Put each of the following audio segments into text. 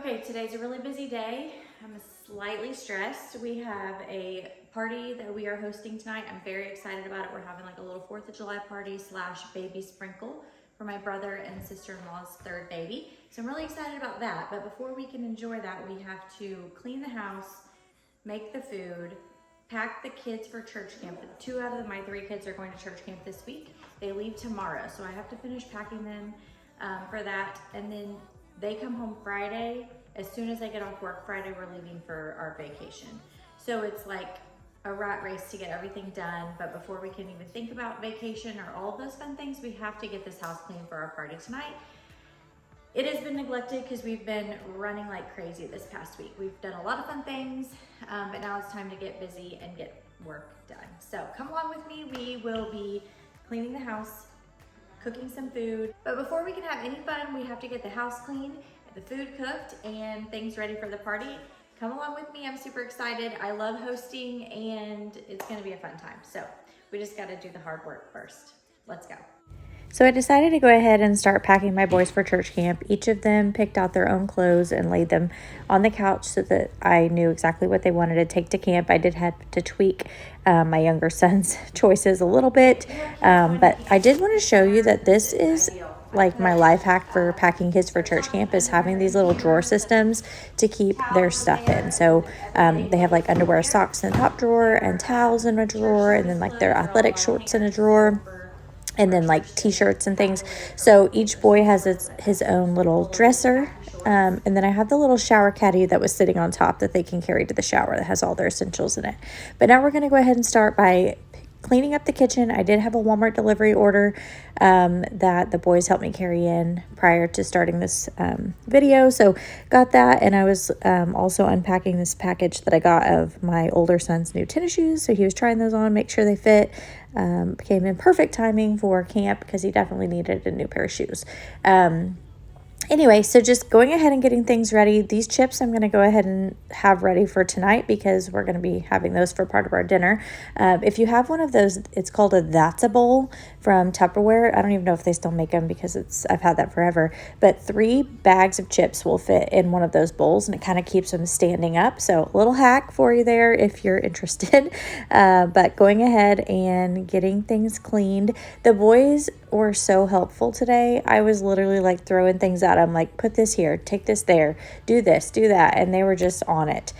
Okay, today's a really busy day. I'm slightly stressed. We have a party that we are hosting tonight. I'm very excited about it. We're having like a little 4th of July party slash baby sprinkle for my brother and sister-in-law's third baby. So I'm really excited about that. But before we can enjoy that, we have to clean the house, make the food, pack the kids for church camp. 2 out of my 3 kids are going to church camp this week. They leave tomorrow, so I have to finish packing them for that. And then they come home Friday. As soon as they get off work Friday, we're leaving for our vacation. So it's like a rat race to get everything done. But before we can even think about vacation or all of those fun things, we have to get this house clean for our party tonight. It has been neglected because we've been running like crazy this past week. We've done a lot of fun things, but now it's time to get busy and get work done. So come along with me. We will be cleaning the house, cooking some food. But before we can have any fun, we have to get the house clean, the food cooked, and things ready for the party. Come along with me. I'm super excited. I love hosting and it's gonna be a fun time. So we just gotta do the hard work first. Let's go. So I decided to go ahead and start packing my boys for church camp. Each of them picked out their own clothes and laid them on the couch so that I knew exactly what they wanted to take to camp. I did have to tweak my younger son's choices a little bit, but I did want to show you that this is like my life hack for packing kids for church camp, is having these little drawer systems to keep their stuff in. So they have like underwear, socks in the top drawer, and towels in a drawer, and then like their athletic shorts in a drawer, and then like t-shirts and things. So each boy has his own little dresser. And then I have the little shower caddy that was sitting on top that they can carry to the shower that has all their essentials in it. But now we're going to go ahead and start by cleaning up the kitchen. I did have a Walmart delivery order that the boys helped me carry in prior to starting this video. So got that, and I was also unpacking this package that I got of my older son's new tennis shoes. So he was trying those on, make sure they fit. Came in perfect timing for camp because he definitely needed a new pair of shoes. Anyway, so just going ahead and getting things ready. These chips I'm going to go ahead and have ready for tonight because we're going to be having those for part of our dinner. If you have one of those, it's called a That's a Bowl from Tupperware. I don't even know if they still make them because I've had that forever. But 3 bags of chips will fit in one of those bowls, and it kind of keeps them standing up. So a little hack for you there if you're interested. But going ahead and getting things cleaned. The boys were so helpful today. I was literally like throwing things at them, like put this here, take this there, do this, do that, and they were just on it.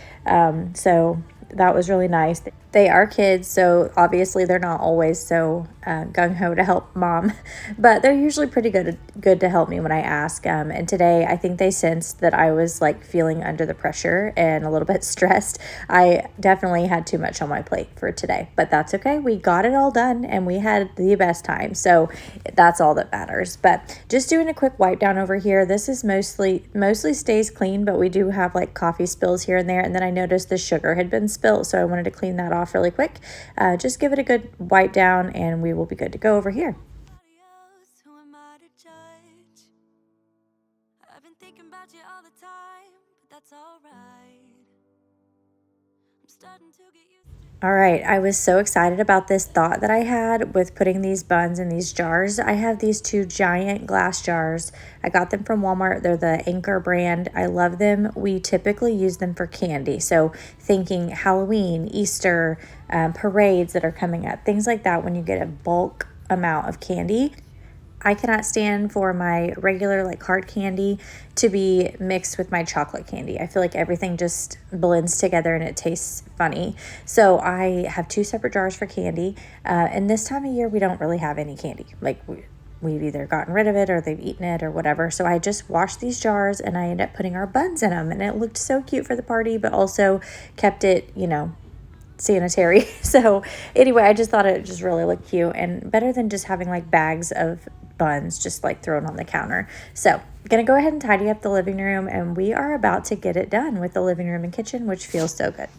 So that was really nice. They are kids, so obviously they're not always so gung-ho to help mom, but they're usually pretty good to help me when I ask. And today I think they sensed that I was like feeling under the pressure and a little bit stressed. I definitely had too much on my plate for today, but that's okay. We got it all done and we had the best time, so that's all that matters. But just doing a quick wipe down over here. This is mostly stays clean, but we do have like coffee spills here and there, and then I noticed the sugar had been spilled, so I wanted to clean that off really quick. Just give it a good wipe down and we will be good to go over here. I've been thinking about you all the time, but that's all right. I'm starting to get used to it. All right, I was so excited about this thought that I had with putting these buns in these jars. I have these 2 giant glass jars. I got them from Walmart. They're the Anchor brand. I love them. We typically use them for candy. So thinking Halloween, Easter, parades that are coming up, things like that. When you get a bulk amount of candy, I cannot stand for my regular like hard candy to be mixed with my chocolate candy. I feel like everything just blends together and it tastes funny. So I have 2 separate jars for candy. And this time of year, we don't really have any candy. Like we've either gotten rid of it or they've eaten it or whatever. So I just washed these jars and I ended up putting our buns in them. And it looked so cute for the party, but also kept it, sanitary. So anyway, I just thought it just really looked cute and better than just having like bags of buns just like thrown on the counter. So I'm gonna go ahead and tidy up the living room, and we are about to get it done with the living room and kitchen, which feels so good.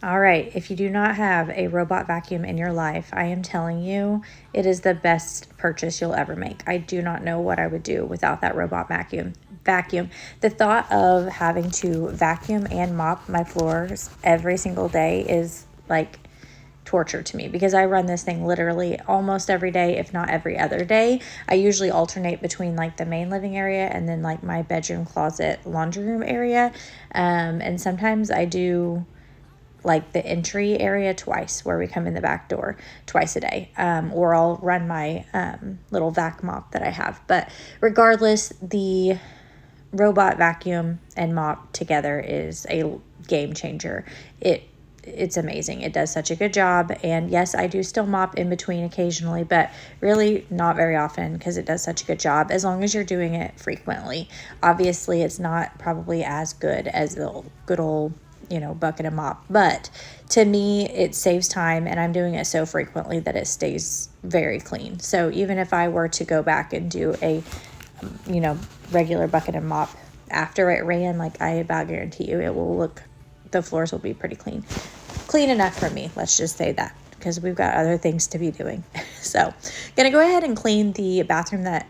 All right, if you do not have a robot vacuum in your life, I am telling you, it is the best purchase you'll ever make. I do not know what I would do without that robot vacuum. vacuum. The thought of having to vacuum and mop my floors every single day is like torture to me, because I run this thing literally almost every day, if not every other day. I usually alternate between like the main living area and then like my bedroom, closet, laundry room area. And sometimes I do like the entry area twice, where we come in the back door twice a day, or I'll run my little vac mop that I have. But regardless, the robot vacuum and mop together is a game changer. It's amazing. It does such a good job. And yes, I do still mop in between occasionally, but really not very often, because it does such a good job as long as you're doing it frequently. Obviously, it's not probably as good as the good old, bucket and mop, but to me, it saves time, and I'm doing it so frequently that it stays very clean. So even if I were to go back and do a, regular bucket and mop after it ran, like, I about guarantee you the floors will be pretty clean enough for me. Let's just say that, because we've got other things to be doing. So gonna go ahead and clean the bathroom that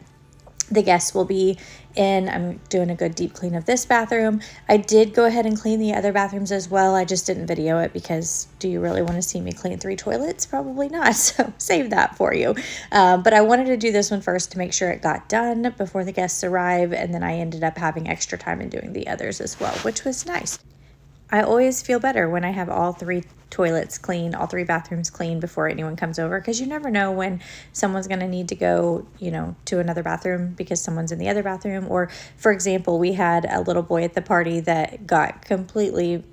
the guests will be in. I'm doing a good deep clean of this bathroom. I did go ahead and clean the other bathrooms as well. I just didn't video it, because do you really want to see me clean 3 toilets? Probably not. So save that for you. But I wanted to do this one first to make sure it got done before the guests arrive. And then I ended up having extra time and doing the others as well, which was nice. I always feel better when I have all 3 toilets clean, all 3 bathrooms clean before anyone comes over, because you never know when someone's going to need to go, to another bathroom because someone's in the other bathroom. Or, for example, we had a little boy at the party that got completely,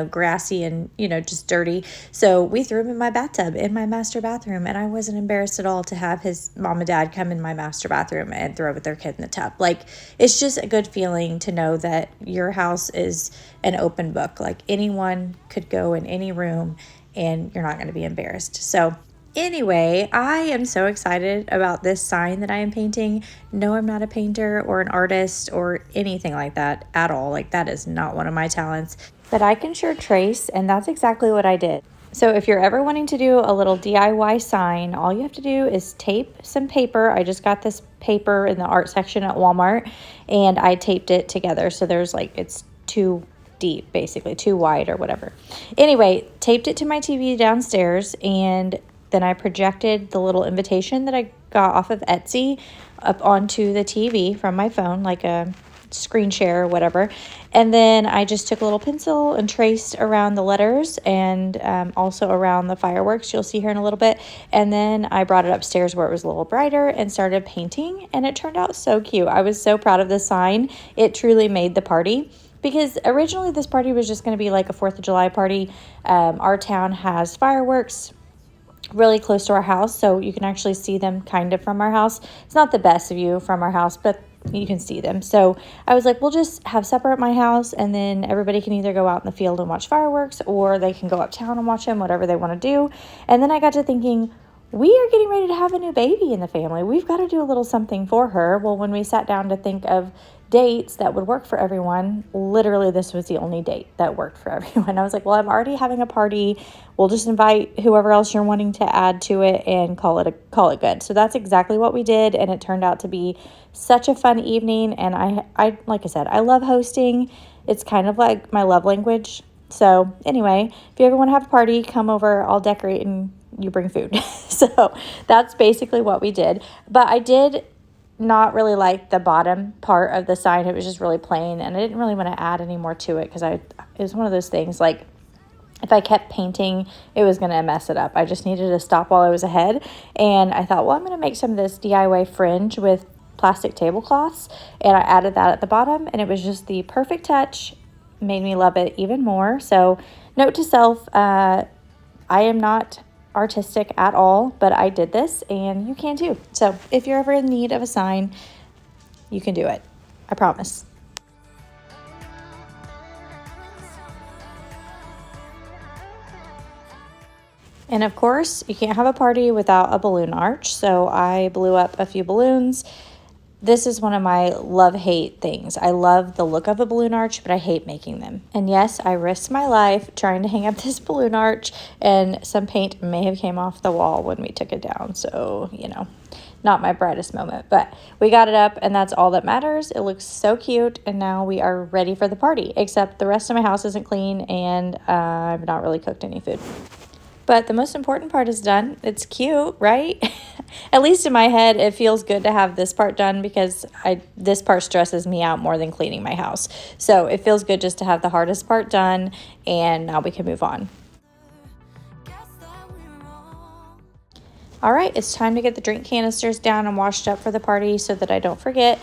grassy and, just dirty. So we threw him in my bathtub in my master bathroom, and I wasn't embarrassed at all to have his mom and dad come in my master bathroom and throw with their kid in the tub. Like, it's just a good feeling to know that your house is an open book. Like, anyone could go in any room and you're not going to be embarrassed. So anyway, I am so excited about this sign that I am painting. No, I'm not a painter or an artist or anything like that at all. Like, that is not one of my talents, but I can sure trace, and that's exactly what I did. So if you're ever wanting to do a little DIY sign, all you have to do is tape some paper. I just got this paper in the art section at Walmart, and I taped it together. So there's it's too deep, basically too wide or whatever. Anyway, taped it to my TV downstairs, and then I projected the little invitation that I got off of Etsy up onto the TV from my phone, like a screen share or whatever. And then I just took a little pencil and traced around the letters, and also around the fireworks you'll see here in a little bit. And then I brought it upstairs where it was a little brighter and started painting, and it turned out so cute. I was so proud of this sign. It truly made the party. Because originally this party was just going to be like a 4th of July party. Our town has fireworks really close to our house, so you can actually see them kind of from our house. It's not the best view from our house, but you can see them. So I was like, we'll just have supper at my house, and then everybody can either go out in the field and watch fireworks, or they can go uptown and watch them, whatever they want to do. And then I got to thinking, we are getting ready to have a new baby in the family. We've got to do a little something for her. Well, when we sat down to think of dates that would work for everyone, literally this was the only date that worked for everyone. I was like, well, I'm already having a party. We'll just invite whoever else you're wanting to add to it and call it good. So that's exactly what we did, and it turned out to be such a fun evening. And I like I said, I love hosting. It's kind of like my love language. So anyway, if you ever want to have a party, come over. I'll decorate and you bring food. So that's basically what we did. But I did not really like the bottom part of the sign. It was just really plain, and I didn't really want to add any more to it, because it was one of those things, like, if I kept painting, it was going to mess it up. I just needed to stop while I was ahead. And I thought, well, I'm going to make some of this DIY fringe with plastic tablecloths, and I added that at the bottom, and it was just the perfect touch. Made me love it even more. So note to self, I am not artistic at all, but I did this, and you can too. So if you're ever in need of a sign, you can do it. I promise. And of course, you can't have a party without a balloon arch. So I blew up a few balloons. This is one of my love-hate things. I love the look of a balloon arch, but I hate making them. And yes, I risked my life trying to hang up this balloon arch, and some paint may have came off the wall when we took it down. So, not my brightest moment, but we got it up and that's all that matters. It looks so cute, and now we are ready for the party, except the rest of my house isn't clean and I've not really cooked any food. But the most important part is done. It's cute, right? At least in my head, it feels good to have this part done because this part stresses me out more than cleaning my house. So it feels good just to have the hardest part done, and now we can move on. All right, it's time to get the drink canisters down and washed up for the party so that I don't forget.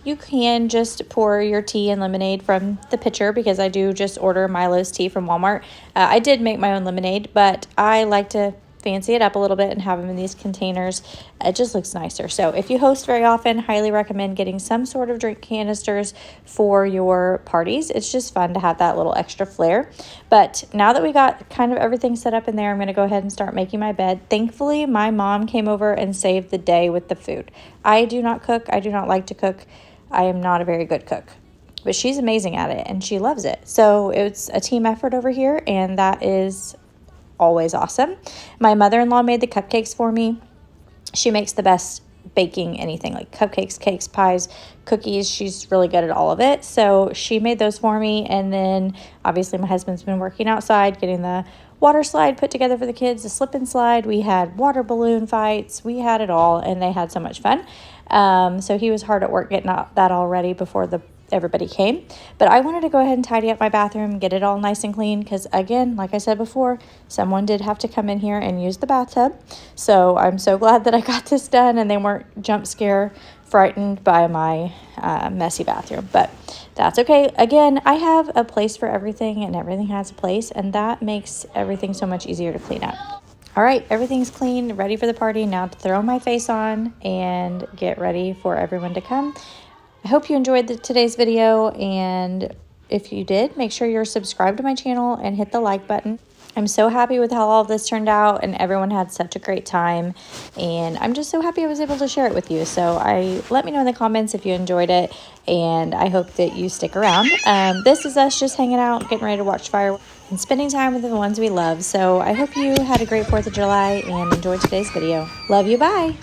You can just pour your tea and lemonade from the pitcher because I do just order Milo's tea from Walmart. I did make my own lemonade, but I like to fancy it up a little bit and have them in these containers. It just looks nicer. So if you host very often, highly recommend getting some sort of drink canisters for your parties. It's just fun to have that little extra flair. But now that we got kind of everything set up in there, I'm going to go ahead and start making my bed. Thankfully, my mom came over and saved the day with the food. I do not cook. I do not like to cook. I am not a very good cook, but she's amazing at it and she loves it. So it's a team effort over here, and that is always awesome. My mother-in-law made the cupcakes for me. She makes the best baking anything, like cupcakes, cakes, pies, cookies. She's really good at all of it. So she made those for me. And then obviously my husband's been working outside, getting the water slide put together for the kids, the slip and slide. We had water balloon fights. We had it all, and they had so much fun. So he was hard at work getting that all ready before everybody came. But I wanted to go ahead and tidy up my bathroom, get it all nice and clean, because again, like I said before, someone did have to come in here and use the bathtub. So I'm so glad that I got this done and they weren't jump scare frightened by my messy bathroom. But that's okay. Again, I have a place for everything, and everything has a place, and that makes everything so much easier to clean up. All right, everything's clean, ready for the party. Now to throw my face on and get ready for everyone to come. I hope you enjoyed today's video, and if you did, make sure you're subscribed to my channel and hit the like button. I'm so happy with how all of this turned out, and everyone had such a great time, and I'm just so happy I was able to share it with you. So let me know in the comments if you enjoyed it, and I hope that you stick around. This is us just hanging out, getting ready to watch fireworks and spending time with the ones we love. So I hope you had a great 4th of July and enjoyed today's video. Love you, bye!